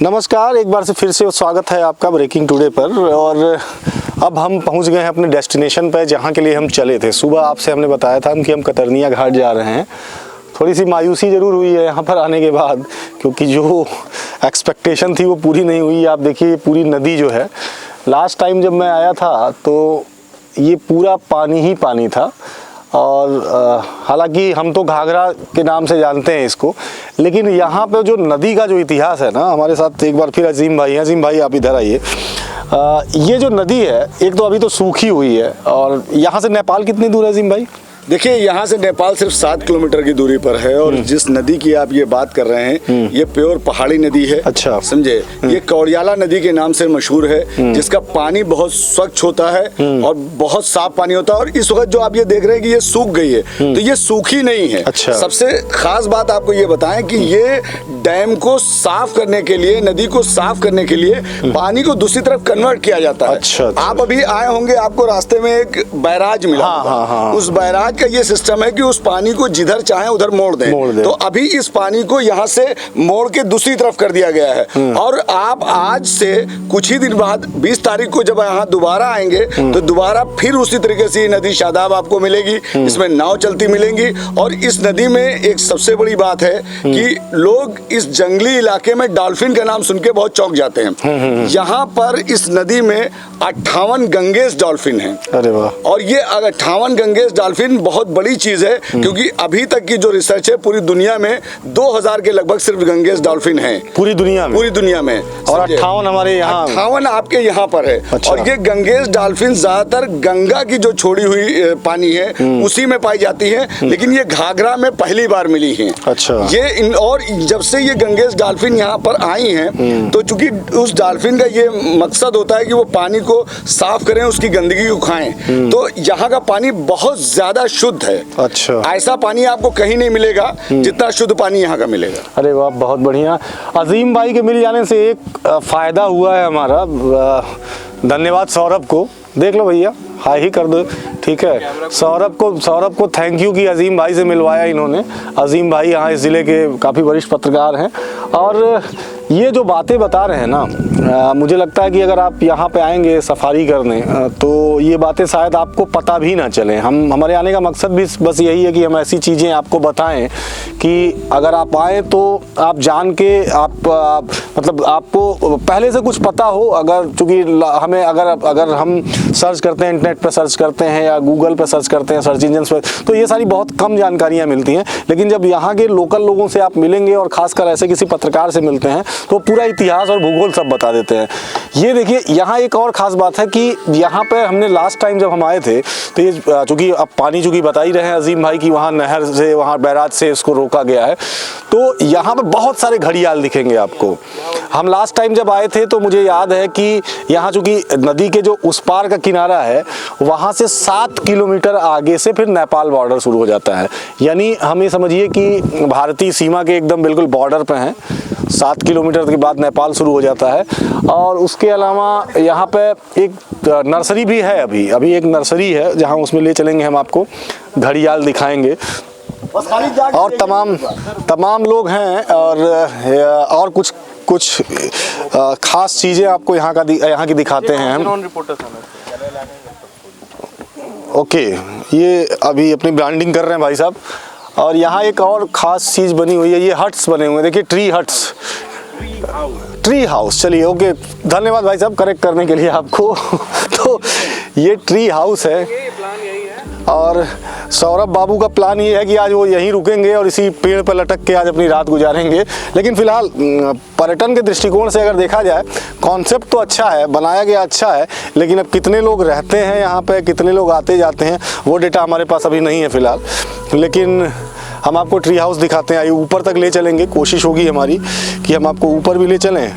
नमस्कार, एक बार से फिर से स्वागत है आपका ब्रेकिंग टुडे पर। और अब हम पहुंच गए हैं अपने डेस्टिनेशन पर, जहां के लिए हम चले थे। सुबह आपसे हमने बताया था कि हम कतरनिया घाट जा रहे हैं। थोड़ी सी मायूसी ज़रूर हुई है यहाँ पर आने के बाद, क्योंकि जो एक्सपेक्टेशन थी वो पूरी नहीं हुई। आप देखिए पूरी नदी जो है, लास्ट टाइम जब मैं आया था तो ये पूरा पानी ही पानी था। और हालांकि हम तो घाघरा के नाम से जानते हैं इसको, लेकिन यहाँ पे जो नदी का जो इतिहास है ना, हमारे साथ एक बार फिर अजीम भाई आप इधर आइए। ये जो नदी है, एक तो अभी तो सूखी हुई है। और यहाँ से नेपाल कितनी दूर है अजीम भाई? देखिए, यहाँ से नेपाल सिर्फ 7 किलोमीटर की दूरी पर है। और जिस नदी की आप ये बात कर रहे हैं, ये प्योर पहाड़ी नदी है। अच्छा, समझे? ये कौड़ियाला नदी के नाम से मशहूर है, जिसका पानी बहुत स्वच्छ होता है और बहुत साफ पानी होता है। और इस वक्त जो आप ये देख रहे हैं कि ये सूख गई है, तो ये सूखी नहीं है। अच्छा। सबसे खास बात आपको ये बताएं कि ये डैम को साफ करने के लिए, नदी को साफ करने के लिए पानी को दूसरी तरफ कन्वर्ट किया जाता है। अच्छा। आप अभी आए होंगे, आपको रास्ते में एक बैराज मिला। हाँ। उस बैराज का ये सिस्टम है कि उस पानी को जिधर चाहे उधर मोड़ दें। तो अभी इस पानी को यहाँ से मोड़ के दूसरी तरफ कर दिया गया है। और आप आज से कुछ ही दिन बाद 20 तारीख को जब यहाँ दोबारा आएंगे तो दोबारा फिर उसी तरीके से नदी शादाब आपको मिलेगी। इसमें नाव चलती मिलेंगी। और इस नदी में एक सबसे बड़ी बात है कि लोग इस जंगली इलाके में डॉल्फिन का नाम सुन के बहुत चौंक जाते हैं। यहाँ पर इस नदी में 58 गंगेस डॉल्फिन है। अरे वाह! और ये 58 गंगेस डॉल्फिन बहुत बड़ी चीज है, क्योंकि अभी तक की जो रिसर्च है, पूरी दुनिया में 2000 के लगभग सिर्फ गंगेस डॉल्फिन हैं। पूरी दुनिया में? और 58 हमारे यहाँ, 58 आपके यहाँ पर है। अच्छा। और ये गंगेस डॉल्फिन ज्यादातर गंगा की जो छोड़ी हुई पानी है उसी में पाई जाती है, लेकिन ये घाघरा में पहली बार मिली है। अच्छा। और जब से ये गंगेस डॉल्फिन यहाँ पर आई हैं, तो चूंकि उस डॉल्फिन का ये मकसद होता है कि वो पानी को साफ करें, उसकी गंदगी को खाएं, तो यहाँ का पानी बहुत ज्यादा शुद्ध है। अच्छा। ऐसा पानी आपको कहीं नहीं मिलेगा जितना शुद्ध पानी यहाँ का मिलेगा। अरे वाह, बहुत बढ़िया। अजीम भाई के मिल जाने से एक फायदा हुआ है हमारा। धन्यवाद सौरभ को। देख लो भैया, हाई ही कर दो, ठीक है। सौरभ को थैंक यू कि अजीम भाई से मिलवाया इन्होंने। अजीम भाई यहाँ इस ज़िले के काफ़ी वरिष्ठ पत्रकार हैं। और ये जो बातें बता रहे हैं ना, मुझे लगता है कि अगर आप यहाँ पे आएंगे सफारी करने, तो ये बातें शायद आपको पता भी ना चलें। हमारे आने का मकसद भी बस यही है कि हम ऐसी चीज़ें आपको बताएं कि अगर आप आए तो आप जान के मतलब आपको पहले से कुछ पता हो। अगर चूँकि हमें अगर हम सर्च करते हैं, इंटरनेट पर सर्च करते हैं या गूगल पर सर्च करते हैं, सर्च इंजन पर, तो ये सारी बहुत कम जानकारियाँ मिलती हैं। लेकिन जब यहाँ के लोकल लोगों से आप मिलेंगे और ख़ासकर ऐसे किसी पत्रकार से मिलते हैं, तो पूरा इतिहास और भूगोल सब बता देते हैं। ये देखिए, यहाँ एक और ख़ास बात है कि यहाँ पे हमने लास्ट टाइम जब हम आए थे, तो ये चूँकि अब पानी चूँकि बता ही रहे हैं अजीम भाई की, वहाँ नहर से, वहाँ बैराज से इसको रोका गया है, तो यहाँ पे बहुत सारे घड़ियाल दिखेंगे आपको। हम लास्ट टाइम जब आए थे तो मुझे याद है कि यहाँ चूँकि नदी के जो उस पार का किनारा है, वहाँ से 7 किलोमीटर आगे से फिर नेपाल बॉर्डर शुरू हो जाता है। यानी हम ये समझिए कि भारतीय सीमा के एकदम बिल्कुल बॉर्डर पे हैं। 7 किलोमीटर के बाद नेपाल शुरू हो जाता है। और उसके अलावा यहाँ पे एक नर्सरी भी है। अभी एक नर्सरी है जहाँ उसमें ले चलेंगे हम आपको, घड़ियाल दिखाएंगे। और तमाम लोग हैं। और कुछ खास चीज़ें आपको यहाँ की दिखाते हैं हम। ओके, ये अभी अपनी ब्रांडिंग कर रहे हैं भाई साहब। और यहाँ एक और ख़ास चीज़ बनी हुई है, ये हट्स बने हुए हैं, देखिए, ट्री हाउस। चलिए, ओके, धन्यवाद भाई साहब करेक्ट करने के लिए आपको। तो ये ट्री हाउस है। और सौरभ बाबू का प्लान ये है कि आज वो यहीं रुकेंगे और इसी पेड़ पर लटक के आज अपनी रात गुजारेंगे। लेकिन फ़िलहाल पर्यटन के दृष्टिकोण से अगर देखा जाए, कॉन्सेप्ट तो अच्छा है, बनाया गया अच्छा है, लेकिन अब कितने लोग रहते हैं यहाँ पे, कितने लोग आते जाते हैं, वो डेटा हमारे पास अभी नहीं है फ़िलहाल। लेकिन हम आपको ट्री हाउस दिखाते हैं। आइए, ऊपर तक ले चलेंगे। कोशिश होगी हमारी कि हम आपको ऊपर भी ले चलें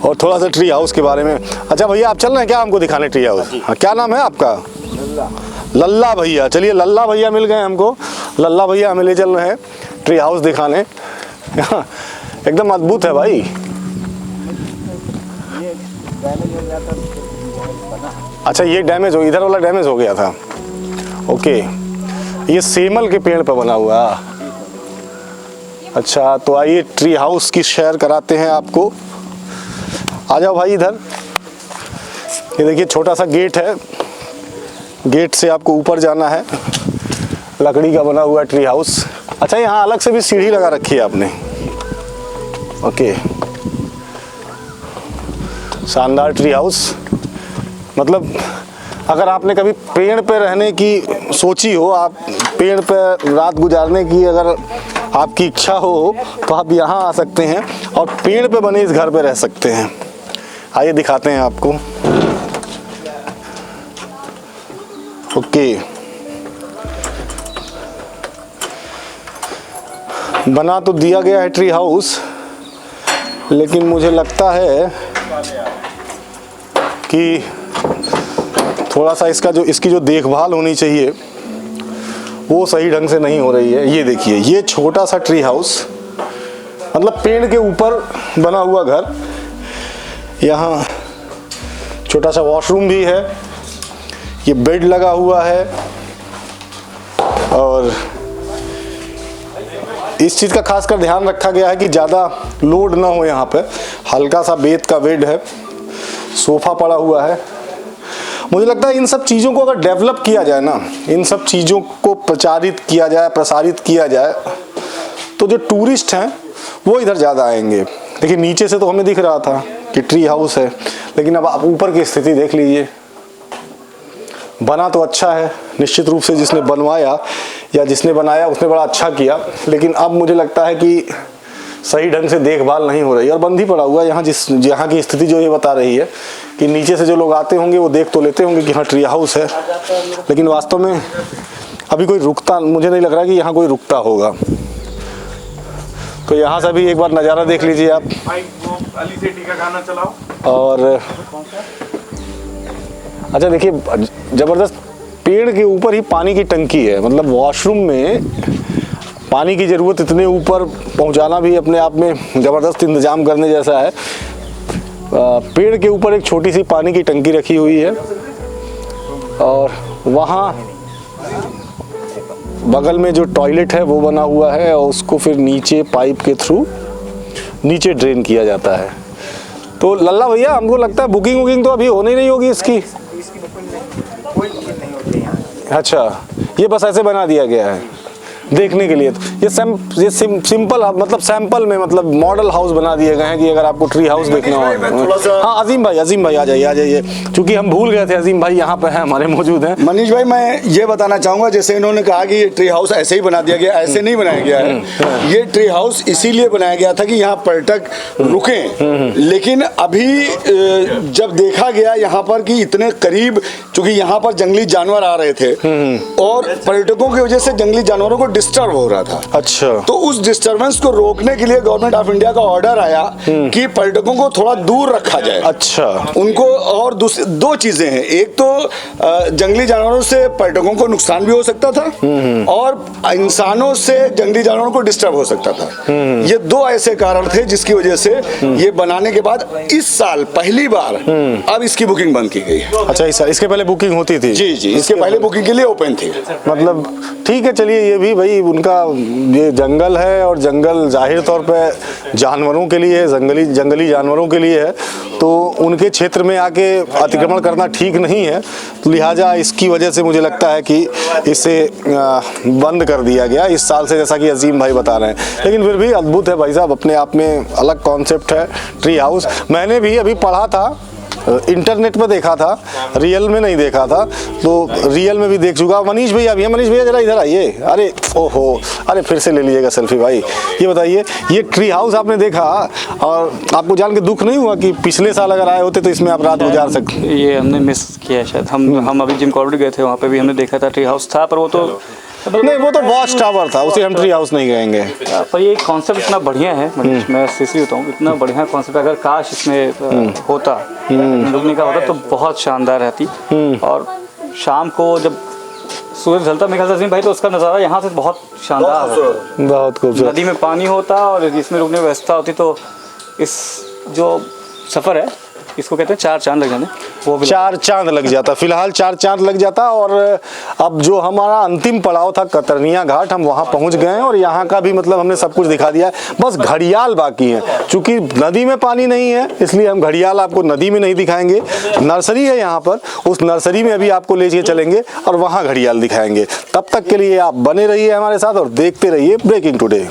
और थोड़ा सा ट्री हाउस के बारे में। अच्छा भैया, आप चल रहे हैं क्या हमको दिखाने ट्री हाउस? हाँ, क्या नाम है आपका? लल्ला भैया। चलिए, लल्ला भैया मिल गए हमको। लल्ला भैया हमें ले चल रहे हैं ट्री हाउस दिखाने। एकदम अद्भुत है भाई। अच्छा, ये डैमेज हो, इधर वाला डैमेज हो गया था। ओके, ये सेमल के पेड़ पर बना हुआ। अच्छा, तो आइए ट्री हाउस की शेयर कराते हैं आपको। आ जाओ भाई इधर। ये देखिए छोटा सा गेट है, गेट से आपको ऊपर जाना है। लकड़ी का बना हुआ ट्री हाउस। अच्छा, यहाँ अलग से भी सीढ़ी लगा रखी है आपने। ओके, शानदार ट्री हाउस। मतलब अगर आपने कभी पेड़ पे रहने की सोची हो, आप पेड़ पे रात गुजारने की अगर आपकी इच्छा हो, तो आप यहाँ आ सकते हैं और पेड़ पे बने इस घर पे रह सकते हैं। आइए दिखाते हैं आपको। ओके, बना तो दिया गया है ट्री हाउस, लेकिन मुझे लगता है कि थोड़ा सा इसकी जो देखभाल होनी चाहिए वो सही ढंग से नहीं हो रही है। ये देखिए, ये छोटा सा ट्री हाउस, मतलब पेड़ के ऊपर बना हुआ घर। यहाँ छोटा सा वॉशरूम भी है, ये बेड लगा हुआ है और इस चीज़ का खासकर ध्यान रखा गया है कि ज़्यादा लोड ना हो। यहाँ पे हल्का सा बेत का बेड है, सोफा पड़ा हुआ है। मुझे लगता है इन सब चीज़ों को अगर डेवलप किया जाए ना, इन सब चीज़ों को प्रसारित किया जाए तो जो टूरिस्ट हैं वो इधर ज़्यादा आएंगे। देखिए नीचे से तो हमें दिख रहा था कि ट्री हाउस है, लेकिन अब आप ऊपर की स्थिति देख लीजिए। बना तो अच्छा है, निश्चित रूप से जिसने बनवाया या जिसने बनाया उसने बड़ा अच्छा किया, लेकिन अब मुझे लगता है कि सही ढंग से देखभाल नहीं हो रही और बंद ही पड़ा हुआ है। यहाँ की स्थिति जो ये बता रही है कि नीचे से जो लोग आते होंगे वो देख तो लेते होंगे कि हाँ ट्री हाउस है, लेकिन वास्तव में अभी कोई रुकता, मुझे नहीं लग रहा कि यहाँ कोई रुकता होगा। तो यहाँ से भी एक बार नज़ारा देख लीजिए आप। और अच्छा देखिए, ज़बरदस्त पेड़ के ऊपर ही पानी की टंकी है। मतलब वॉशरूम में पानी की ज़रूरत इतने ऊपर पहुंचाना भी अपने आप में ज़बरदस्त इंतज़ाम करने जैसा है। पेड़ के ऊपर एक छोटी सी पानी की टंकी रखी हुई है और वहाँ बगल में जो टॉयलेट है वो बना हुआ है और उसको फिर नीचे पाइप के थ्रू नीचे ड्रेन किया जाता है। तो लल्ला भैया, हमको लगता है बुकिंग तो अभी होनी नहीं होगी इसकी। अच्छा, ये बस ऐसे बना दिया गया है देखने के लिए। ये सिंपल मतलब सैंपल में मतलब मॉडल हाउस बना दिए गए हैं कि अगर आपको ट्री हाउस देखना हो। हाँ अजीम भाई आ जाइए, क्योंकि हम भूल गए थे। अजीम भाई यहाँ पे हैं, हमारे मौजूद हैं। मनीष भाई, मैं ये बताना चाहूँगा, जैसे इन्होंने कहा कि ये ट्री हाउस ऐसे ही बना दिया गया, ऐसे नहीं बनाया गया है। ये ट्री हाउस इसीलिए बनाया गया था कि यहाँ पर्यटक रुकें, लेकिन अभी जब देखा गया यहाँ पर कि इतने करीब, चूंकि यहाँ पर जंगली जानवर आ रहे थे और पर्यटकों की वजह से जंगली जानवरों को डिस्टर्ब हो रहा था। अच्छा, तो उस डिस्टर्बेंस को रोकने के लिए गवर्नमेंट ऑफ इंडिया का ऑर्डर आया कि पर्यटकों को थोड़ा दूर रखा जाए। अच्छा, उनको और दो चीजें हैं, एक तो जंगली जानवरों से पर्यटकों को नुकसान भी हो सकता था और इंसानों से जंगली जानवरों को डिस्टर्ब हो सकता था। ये दो ऐसे कारण थे जिसकी वजह से ये बनाने के बाद इस साल पहली बार अब इसकी बुकिंग बंद की गई है। अच्छा, इस साल इसके पहले बुकिंग होती थी? जी, इसके पहले बुकिंग के लिए ओपन थी। मतलब ठीक है, चलिए, ये भी भाई उनका ये जंगल है और जंगल जाहिर तौर पे जानवरों के लिए है, जंगली जानवरों के लिए है, तो उनके क्षेत्र में आके अतिक्रमण करना ठीक नहीं है। तो लिहाजा इसकी वजह से मुझे लगता है कि इसे बंद कर दिया गया इस साल से, जैसा कि अजीम भाई बता रहे हैं। लेकिन फिर भी अद्भुत है भाई साहब, अपने आप में अलग कॉन्सेप्ट है ट्री हाउस। मैंने भी अभी पढ़ा था, इंटरनेट पे देखा था, रियल में नहीं देखा था, तो रियल में भी देख चुका। मनीष भैया भी है, मनीष भैया जरा इधर आइए। अरे ओहो, अरे फिर से ले लीजिएगा सेल्फी भाई। ये बताइए, ये ट्री हाउस आपने देखा और आपको जान के दुख नहीं हुआ कि पिछले साल अगर आए होते तो इसमें आप रात गुजार सकते? ये हमने मिस किया शायद। हम अभी जिम कॉर्बेट गए थे, वहाँ पे भी हमने देखा था ट्री हाउस था, पर वो तो नहीं, वो तो वॉच टावर था, उसे हम ट्री हाउस नहीं कहेंगे। पर ये कॉन्सेप्ट इतना बढ़िया है, मैं सीरियसली होता हूँ, इतना बढ़िया कॉन्सेप्ट। अगर काश इसमें होता, रुकने का होता तो बहुत शानदार रहती। और शाम को जब सूरज ढलता, मेरे ख्याल से भाई, तो उसका नज़ारा यहाँ से बहुत शानदार होता, बहुत खूबसूरत। नदी में पानी होता और इसमें रुकने की व्यवस्था होती, तो इस जो सफ़र है इसको कहते हैं 4 चांद लग जाने, वो भी 4 चांद लग जाता, फिलहाल 4 चांद लग जाता। और अब जो हमारा अंतिम पड़ाव था कतरनिया घाट, हम वहाँ पहुँच गए हैं और यहाँ का भी मतलब हमने सब कुछ दिखा दिया है। बस घड़ियाल बाकी है, चूँकि नदी में पानी नहीं है इसलिए हम घड़ियाल आपको नदी में नहीं दिखाएंगे। नर्सरी है यहाँ पर, उस नर्सरी में अभी आपको ले चलेंगे और वहाँ घड़ियाल दिखाएंगे। तब तक के लिए आप बने रहिए हमारे साथ और देखते रहिए ब्रेकिंग टुडे।